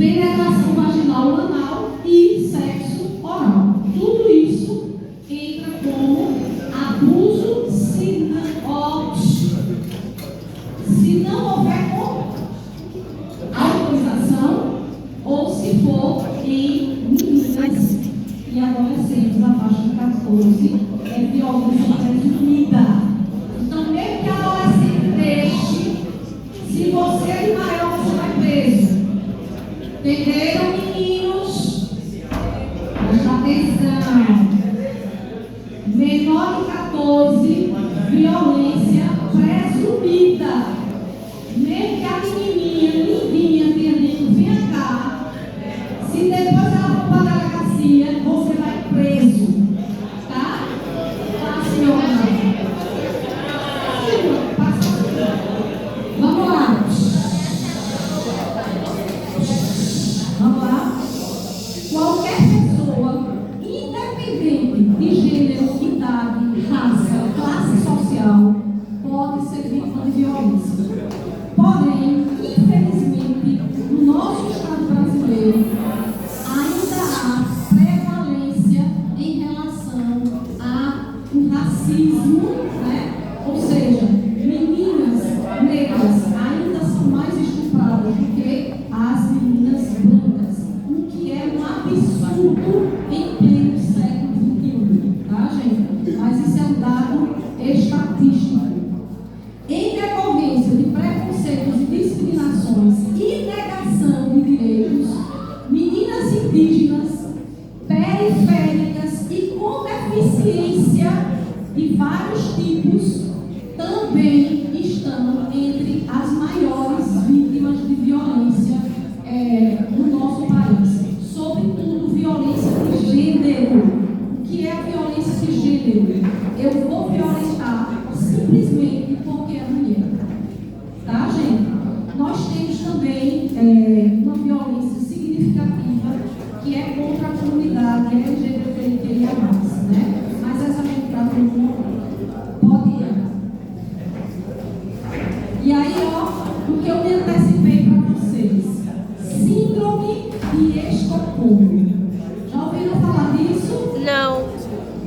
penetração vaginal ou anal e sexo oral. Tudo isso entra como abuso se não houver autorização ou se for em meninas e adolescentes abaixo de 14, é violência presumida. Então, mesmo que a adolescente deixe, se você é maior, você vai preso. Entenderam, meninos? Presta atenção. Menor de 14, violência presumida. Mesmo que a menininha, lindinha, tenha venha cá, se depois ela for para a delegacia, você vai preso. Tá? Tá, senhora? Vamos lá. Vamos lá. Qualquer pessoa, independente de gênero, idade, raça, classe social, pode ser vítima de violência. Porém, infelizmente, no nosso Estado brasileiro, ainda há prevalência em relação ao racismo, né? Ou seja, meninas negras ainda são mais estupradas do que as meninas brancas, o que é um absurdo em pleno século XXI, tá, gente? Mas isso é um dado estatístico. Em decorrência de preconceitos e discriminações e negação de direitos, meninas indígenas, periféricas e com deficiência de vários tipos também estão entre as maiores vítimas de violência no nosso país. Sobretudo violência de gênero. O que é a violência de gênero? Eu vou violentar simplesmente porque é mulher. Tá, gente? Nós temos também uma violência significativa que é contra a comunidade LGBTQIA+, né? Mas essa gente trata no momento. Pode ir. E aí, ó, o que eu me antecipei para vocês. Síndrome de Estocolmo. Já ouviram falar disso? Não.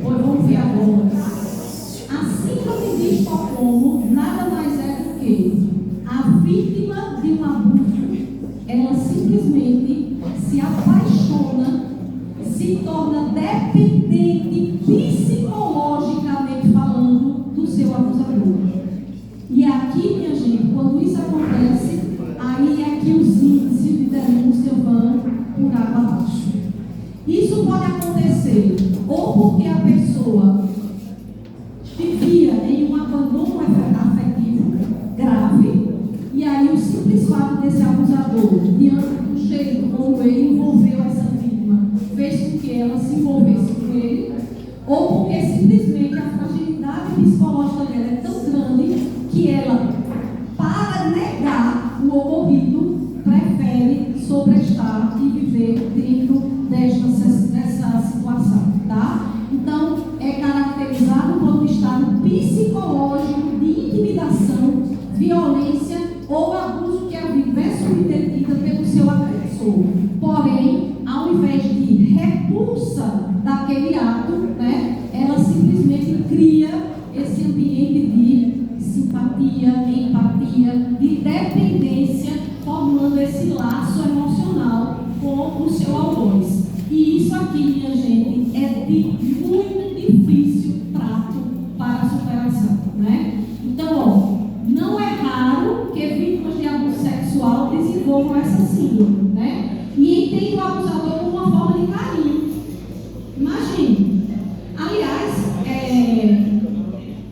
Pois vamos ver agora. A síndrome de Estocolmo nada mais é do que a vítima de um abuso, ela simplesmente se apaixona, se torna dependente psicologicamente falando do seu abusador. E aqui, minha gente, quando isso acontece, aí é que os índices de denúncia vão por água abaixo. Isso pode acontecer ou porque a pessoa vivia em um abandono afetivo grave, e aí o simples fato desse abusador, diante do jeito como ele envolveu essa vítima, fez com que ela se envolvesse com ele, ou porque simplesmente a fragilidade psicológica dela é tão grande que ela, para negar o ocorrido, prefere sobrestar e viver dentro dessa situação, tá? Então, é caracterizado por um estado psicológico de intimidação, violência ou abuso que a vítima é submetida pelo seu agressor. Porém, ao invés de repulsa daquele ato, né, ela simplesmente cria esse ambiente de simpatia, empatia, de dependência, formando esse laço emocional com o seu algoz. E isso aqui, minha gente, é de muito difícil trato para a superação, né? Então, ó, não é raro que vítimas de abuso sexual desenvolvam essa síndrome, né? E entendem o abusador como uma forma de carinho. Imagine. Aliás,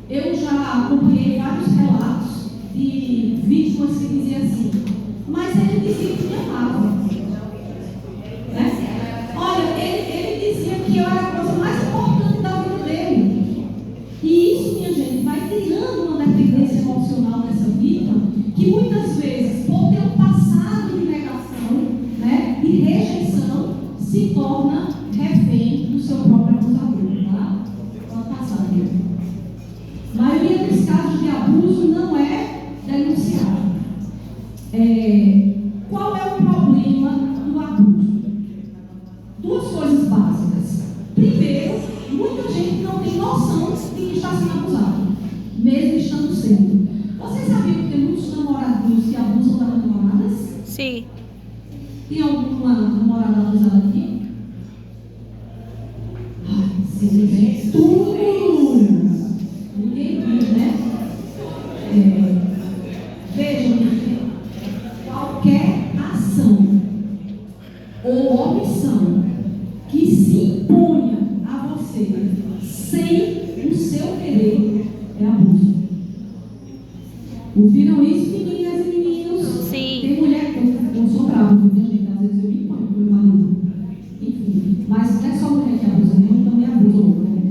eu já acompanhei vários relatos de vítimas que diziam assim, mas ele dizia que me amava. Né? Olha, ele dizia que eu era a coisa mais importante da vida dele. E isso, minha gente, vai criando uma dependência emocional nessa vítima, que muitas vezes, por ter um passado de negação, né, de rejeição, se torna refém do seu próprio abusador. Tá? Pode passar aqui. A maioria dos casos de abuso não é denunciado. Qual é o problema do acontecendo. Vocês sabiam que tem muitos namoradinhos que abusam das namoradas? Sim. Tem alguma namorada abusada aqui? Ai, sim, tudo! Ninguém diz, né? Vejam, qualquer ação ou omissão que se imponha a você sem o seu querer é abuso. Ouviram isso, meninas e meninos? Sim. Tem mulher que eu sou brava, minha gente, às vezes eu me imponho com meu marido. Enfim, mas não é só mulher que abusa, nem homem também abusa, né?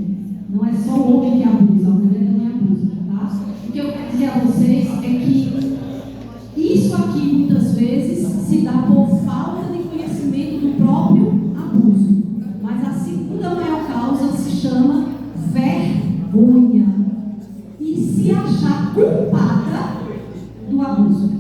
Não é só o homem que abusa, a mulher também abusa, tá? O que eu quero dizer a vocês é que isso aqui muitas vezes se dá por falta de conhecimento do próprio abuso. Mas a segunda maior causa se chama vergonha. E se achar culpada do abuso.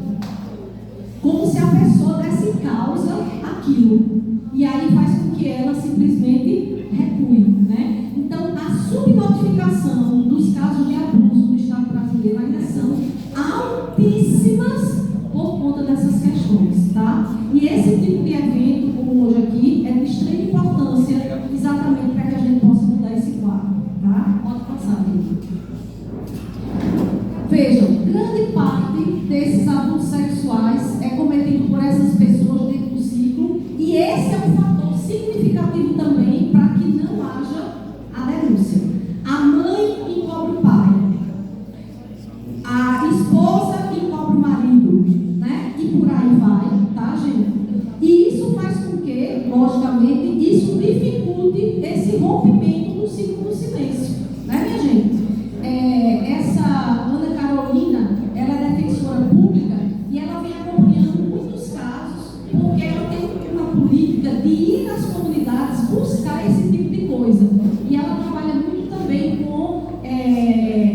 Como se a pessoa desse causa aquilo. E aí faz com que ela simplesmente recue, né? Então, a subnotificação dos casos de abuso no Estado brasileiro ainda são altíssimas por conta dessas questões, tá? E esse tipo de evento, como hoje aqui, é de extrema importância exatamente para que a gente possa mudar esse quadro, tá? Pode passar, aqui. Vejam, grande parte desses abusos sexuais é cometido por essas pessoas dentro do ciclo, e esse é um fator significativo também para que não haja a denúncia. A mãe encobre o pai, a esposa encobre o marido, né? E por aí vai, tá, gente? E isso faz com que, logicamente, isso dificulte esse rompimento do ciclo do silêncio, né, minha gente? Essa Ana Carolina, ela é defensora pública e ela vem acompanhando muitos casos, porque ela tem uma política de ir nas comunidades buscar esse tipo de coisa. E ela trabalha muito também com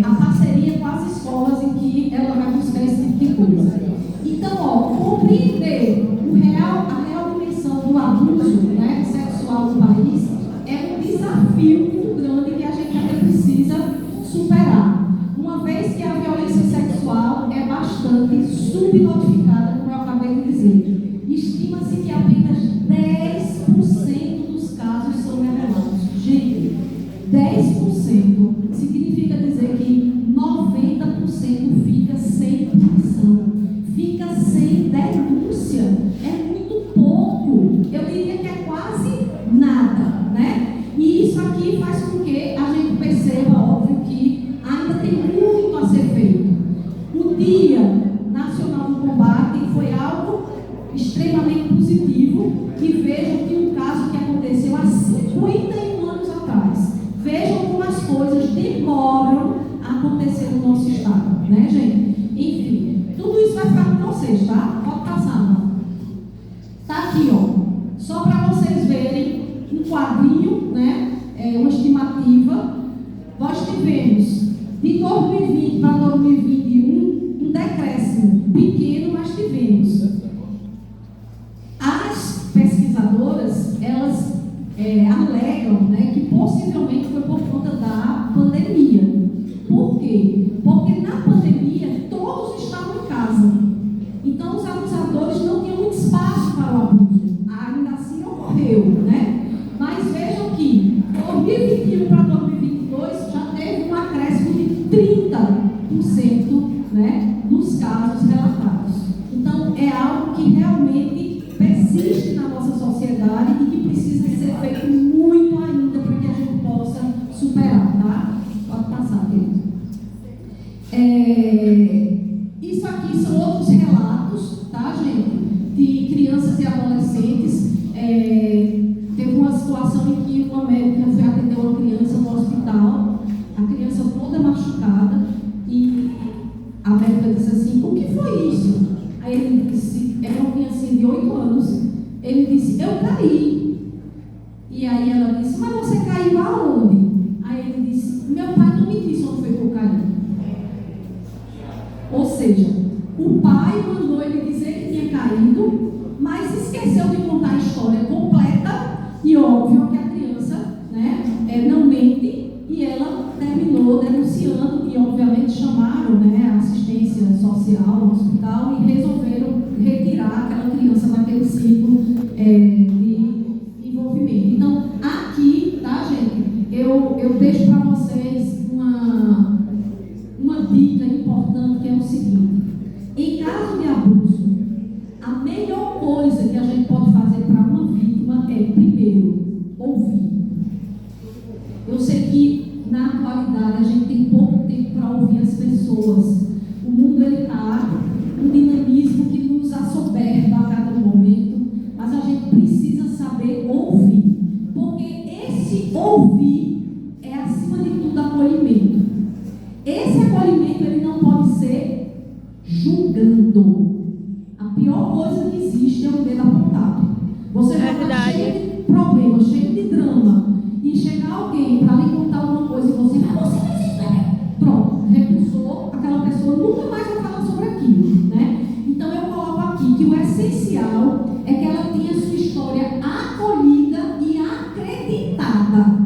a parceria com as escolas em que ela vai buscar esse tipo de coisa. Então, compreender a real dimensão do abuso, né, sexual no país é um desafio muito grande que a gente ainda precisa superar. Uma vez que a violência sexual é bastante subnotificada, como eu acabei de dizer. Estima-se que apenas 10% dos casos são revelados. Gente, 10% significa dizer que 90% fica sem punição, fica sem denúncia. É muito pouco. Eu diria que é quase nada, né? E isso aqui faz com que a gente perceba, óbvio, que ainda tem muito a ser feito. O Dia Nacional do Combate foi algo extremamente positivo, e vejam que um caso que aconteceu há 51 anos atrás. Vejam como as coisas demoram a acontecer no nosso estado, né, gente? Enfim, tudo isso vai ficar com vocês, tá? Pode passar, não. Tá aqui, ó. Só para vocês verem um quadrinho, né? Uma estimativa. Nós tivemos de 2020 para 2021 um decréscimo pequeno, mas tivemos. As pesquisadoras, elas alegam, né, que possivelmente foi por conta da pandemia. Por quê? Porque na pandemia todos estavam em casa. Então os abusadores não tinham muito espaço para o abuso. Ainda assim ocorreu, né? Mas vejam que 2021 para 2022 já teve um acréscimo de 30%, né, dos casos relatados. Então é algo que realmente persiste na nossa sociedade e que precisa ser feito muito ainda para que a gente possa superar, tá? Pode passar, querido. Isso aqui são outros relatos, tá, gente? De crianças e adolescentes. Teve uma situação em que uma médica foi atender uma criança no hospital, a criança toda machucada, e a médica disse assim: o que foi isso? Aí ele disse, era uma criancinha de 8 anos, ele disse: eu caí. E aí ela disse: mas você caiu aonde? Aí ele disse: meu pai não me disse onde foi que eu caí. Ou seja, o pai mandou ele dizer que tinha caído, mas esqueceu de contar a história completa, e óbvio que a criança, né, não mente, e ela terminou denunciando, e obviamente chamaram, né, as social, no hospital, e resolveram retirar aquela criança daquele ciclo de envolvimento. Então, aqui, tá, gente, eu deixo para vocês uma dica importante, que é o seguinte: em caso de abuso, a melhor coisa que a gente pode fazer para uma vítima é, primeiro, ouvir. Eu sei que, na atualidade, a gente tem pouco tempo para ouvir as pessoas. O mundo está um dinamismo que nos assoberba a cada momento, mas a gente precisa saber ouvir, porque esse ouvir é, acima de tudo, acolhimento. Esse acolhimento, ele não pode ser julgando. A pior coisa que existe é o dedo apontado. Você já está cheio de problemas, cheio de drama, e chegar alguém para lhe contar alguma coisa e você fez isso, pronto, recusou, aquela pessoa nunca mais vai falar sobre aquilo, né? Então eu coloco aqui que o essencial é que ela tenha sua história acolhida e acreditada,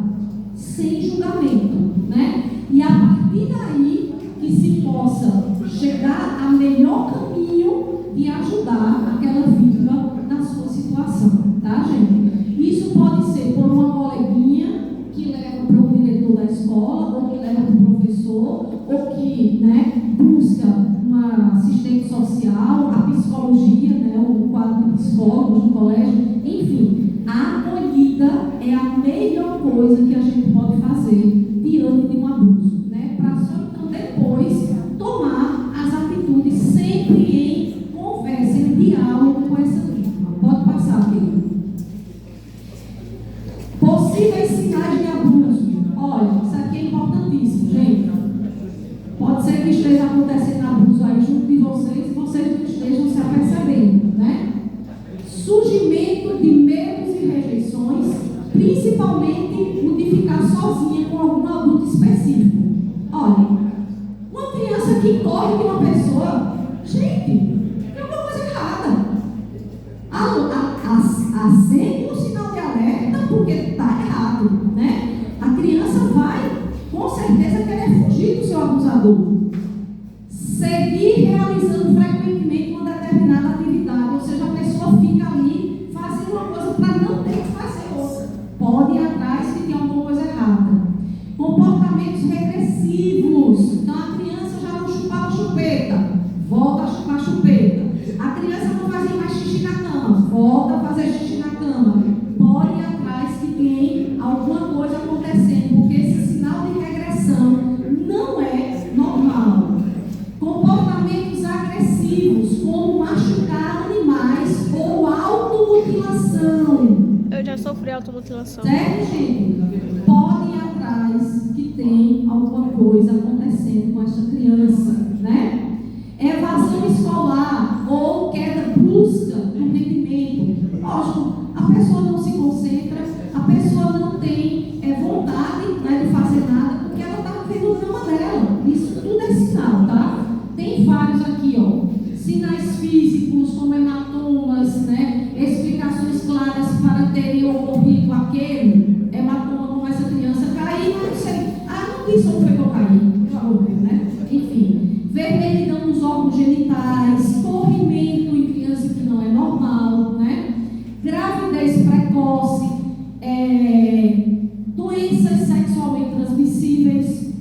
sem julgamento, né? E a partir daí que se possa chegar ao melhor caminho de ajudar aquela vítima na sua situação, tá, gente? Isso pode ser por uma coleguinha que leva para o diretor da escola, ou que leva para o professor, ou que, né, busca uma assistente social, a psicologia, né, o quadro de psicólogos no colégio, enfim, a acolhida é a melhor coisa que a gente pode fazer diante de um abuso, né, para só então depois tomar as atitudes sempre em conversa, em diálogo com essa vítima. Pode passar, querido. Possíveis sinais de abuso. Olha, isso aqui é importantíssimo, gente. Pode ser que esteja acontecendo abuso aí junto de vocês e vocês não estejam se apercebendo, né? Surgimento de medos e rejeições, principalmente o de ficar sozinha com algum adulto específico. Olha, uma criança que corre de uma pessoa, gente, tem alguma coisa errada. Acende um sinal de alerta porque está errado, né? A criança vai, com certeza, querer fugir do seu abusador. Seguir realizando frequentemente uma determinada atividade, ou seja, a pessoa fica ali fazendo uma coisa para não ter que fazer outra. Pode ir atrás se tem alguma coisa errada. Comportamentos regressivos. Então a criança já não chupava chupeta, volta a chupar chupeta. A criança não fazia mais xixi na cama, volta a fazer xixi na cama. Pode ir atrás que tem alguma coisa acontecendo, porque esse sinal de regressão não é normal. Comportamentos agressivos, como machucar animais ou automutilação. Eu já sofri automutilação. Certo, gente? Pode ir atrás que tem alguma coisa acontecendo com essa criança, né? Evasão escolar ou queda brusca do rendimento. Lógico, a pessoa não se concentra, a pessoa não tem vontade, né, de fazer nada, porque ela está vivendo o drama dela. Isso tudo é sinal, tá? Tem vários aqui, ó. Sinais físicos, como hematomas, né? Explicações claras para terem ocorrido aquele hematoma, como essa criança caiu, não sei. Não disse onde foi que eu caí, já morreu, né? Enfim, vermelhidão nos órgãos genitais, corrimento em criança que não é normal, né? Gravidez precoce, doenças sexualmente transmissíveis,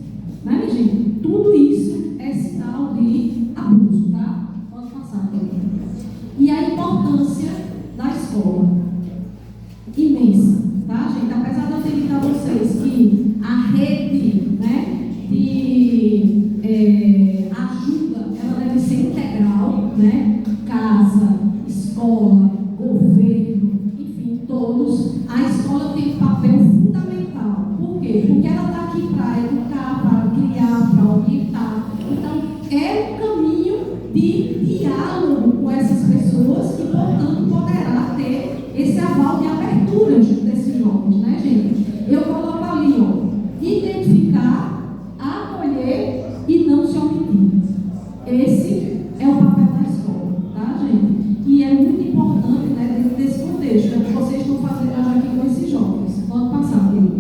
né, minha gente? Tudo isso é sinal de abuso, tá? Pode passar aqui. E a importância da escola, imensa, tá, gente? Apesar de eu ter dito a vocês que a rede, né, de ajuda, ela deve ser integral, né? Casa, escola, governo, enfim, todos. A escola tem um papel fundamental. Por quê? Porque ela está aqui para educar, para criar, para orientar. Então, é um caminho de diálogo com essas pessoas que, portanto, poderá ter esse aval de abertura junto desses jovens, né, gente? Eu coloco ali, ó, identificar, acolher e não se omitir. Esse é o papel da escola, tá, gente? E é muito importante, né, dentro desse contexto, é o que vocês estão fazendo hoje aqui com esses jovens. Pode passar, querido.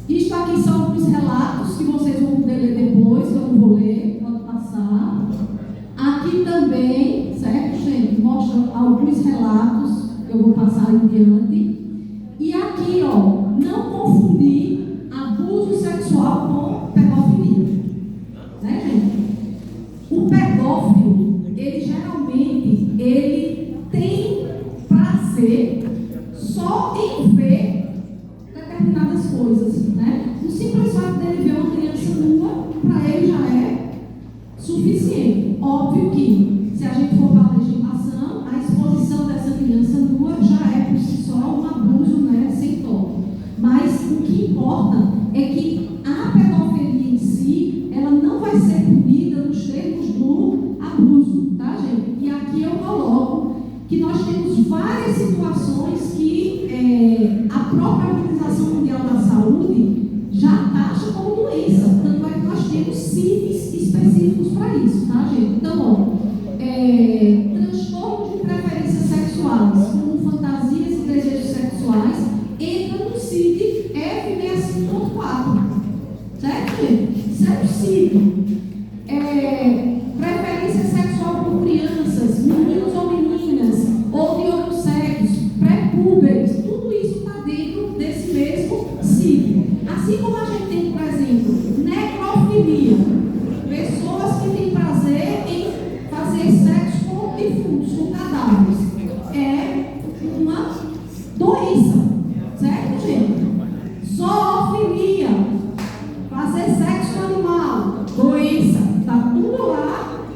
Isto aqui são alguns relatos que vocês vão poder ler depois, que eu não vou ler. Pode passar. eu vou passar em diante. E aqui, ó, não confundir abuso sexual com pedofilia. Né, gente? O pedófilo, ele geralmente, ele tem prazer só em ver determinadas coisas, né? O simples fato dele ver uma criança nua, para ele já é suficiente. Óbvio que, se a gente for para a legislação, a exposição dessa criança nua já é por si só um abuso, né, sem toque. Mas o que importa é que a pedofilia em si, ela não vai ser punida nos termos do abuso, tá, gente? E aqui eu coloco que nós temos várias situações que a própria Organização Mundial da Saúde já taxa como doença. Tanto é que nós temos CIDs específicos para isso, tá, gente? Então, ó, transtorno de preferências sexuais, como fantasias e desejos sexuais, entra no CID F65.4. Certo, gente? Isso é o CID. Preferência sexual por crianças, meninos ou meninas, ou de outro sexo, pré-púberes, tudo isso está dentro desse mesmo CID. Assim como a gente tem, por exemplo, necrofilia, pessoas que têm prazer em fazer sexo com defuntos, com cadáveres. É uma doença, certo, gente? Zoofilia, fazer sexo com animal, doença. Está tudo lá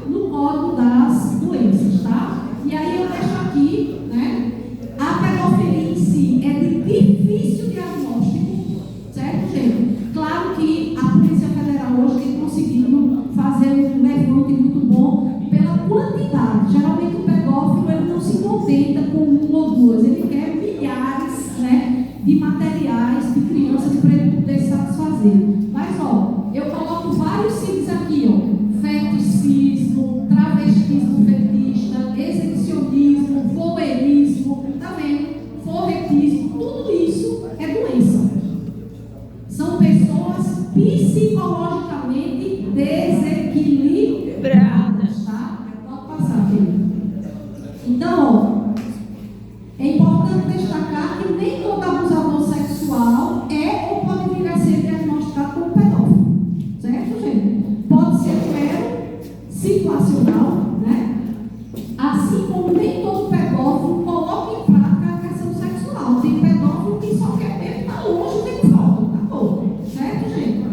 no código das doenças, tá? E aí eu deixo aqui, né? A pedofilia em si é de difícil diagnóstico, certo, gente? Claro que a Polícia Federal hoje tem conseguido fazer um levante muito bom pela quantidade. Geralmente o pedófilo ele não se contenta com um ou duas, ele quer milhares, né, de materiais de crianças para ele poder satisfazer. Mas, ó, eu coloco vários CIDs aqui, ó. Feticismo, travestismo fetista, exibicionismo, voyeurismo, tá vendo? Forretismo, tudo isso é doença. São pessoas psicologicamente desequilibradas, tá? Pode passar, filho. Então, ó, é importante destacar que nem todo abusador sexual é ou pode vir a ser diagnosticado como pedófilo. Certo, gente? Pode ser situacional, né? Assim como nem todo pedófilo coloca em prática a agressão sexual. Tem pedófilo que só quer ver, tá longe, tem foto, tá bom. Certo, gente?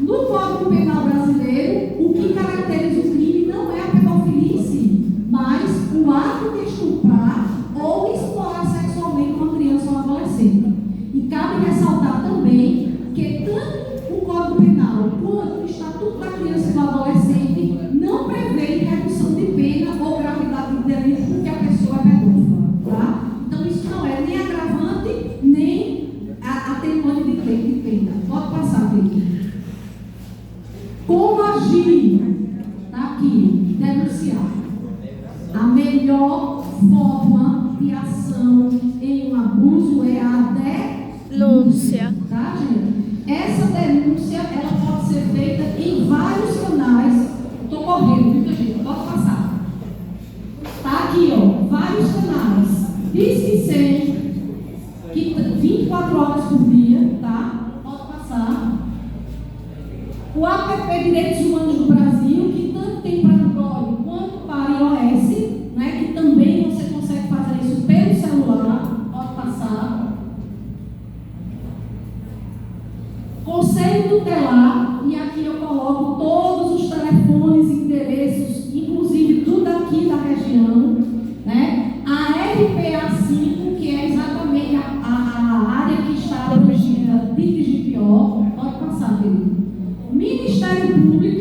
No Código Penal brasileiro, o que caracteriza o crime não é a pedofilia em si, mas o ato de estuprar ou explorar sexualmente uma criança ou um adolescente. E cabe ressaltar também que tanto o Código Penal quanto o Estatuto da Criança e do Adolescente não prevê redução de pena ou gravidade de delito porque a pessoa é pedófila, tá? Então isso não é nem agravante, nem atenuante de pena. Pode passar, Vicky. Como agir? Tá aqui, denunciar. A melhor forma de ação em um abuso é a denúncia, tá, gente? Essa denúncia, ela pode ser feita em vários canais. Estou correndo, muita gente, pode passar. Tá aqui, ó, vários canais. Disque 100, que 24 horas por dia, tá? Pode passar. O APP Direitos Humanos do Brasil, que tanto tem para Android quanto para iOS, né? Que também você consegue fazer isso pelo celular. Pode passar. Conselho Tutelar, e aqui eu coloco todos os telefones e endereços, inclusive tudo aqui da região, né? A RPA5, que é exatamente a área que está abrangida de GPO, pode passar, querido. Ministério Público,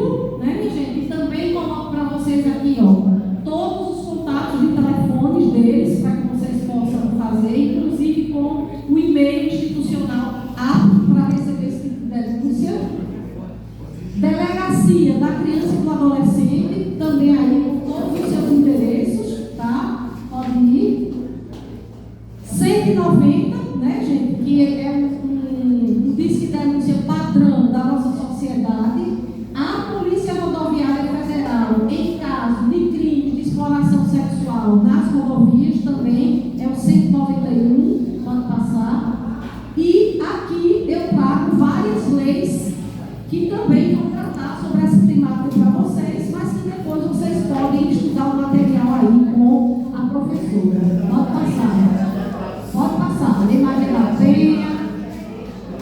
venha.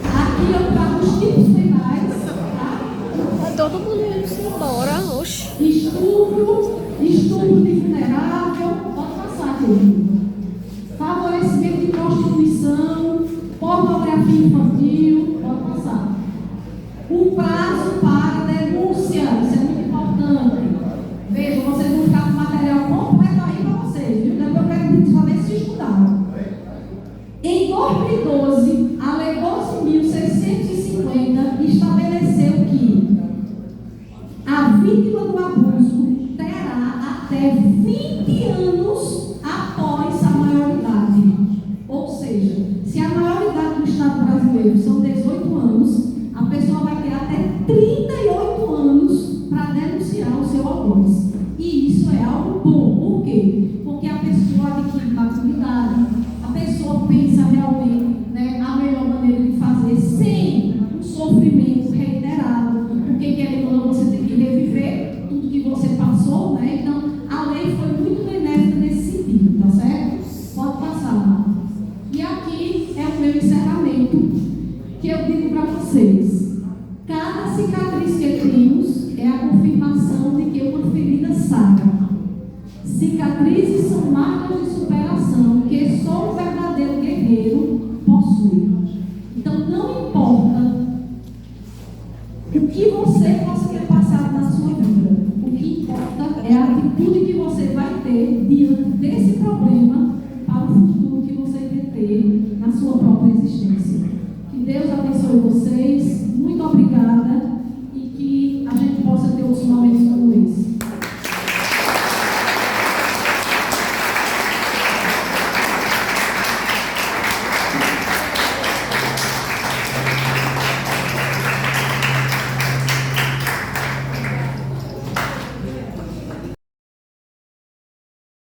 Aqui eu trago os tipos penais, tá? Todo mundo indo embora. Oxi. Estupro de vulnerável, pode passar, querido. Favorecimento de prostituição, pornografia infantil, pode passar. O prazo para denúncia, isso é muito importante. Veja, vocês vão ficar com o material completo aí para vocês, viu? Depois eu quero saber se estudaram. Em 2012, a Lei 12.650 estabeleceu que a vítima do abuso terá até 20 anos após a maioridade. Ou seja, se a maioridade do Estado brasileiro são 18 anos, a pessoa vai ter até 38 anos para denunciar o seu algoz. E isso é algo bom. Por quê? Porque a pessoa adquire maturidade, a pessoa pensa realmente, né, a melhor maneira de fazer sem um sofrimento reiterado. Porque, querendo ou não, você tem que reviver tudo que você passou, né? Então, a lei foi muito benéfica nesse sentido, tá certo? Pode passar. E aqui é o meu encerramento, que eu digo para vocês. Cada cicatriz que temos é a confirmação de que uma ferida sara. Cicatrizes são marcas de superação que só um verdadeiro guerreiro possui. Então, não importa o que você possa ter passado na sua vida, o que importa é a atitude que você vai ter diante desse problema para o futuro que você quer ter na sua própria existência. Que Deus abençoe vocês. Muito obrigada.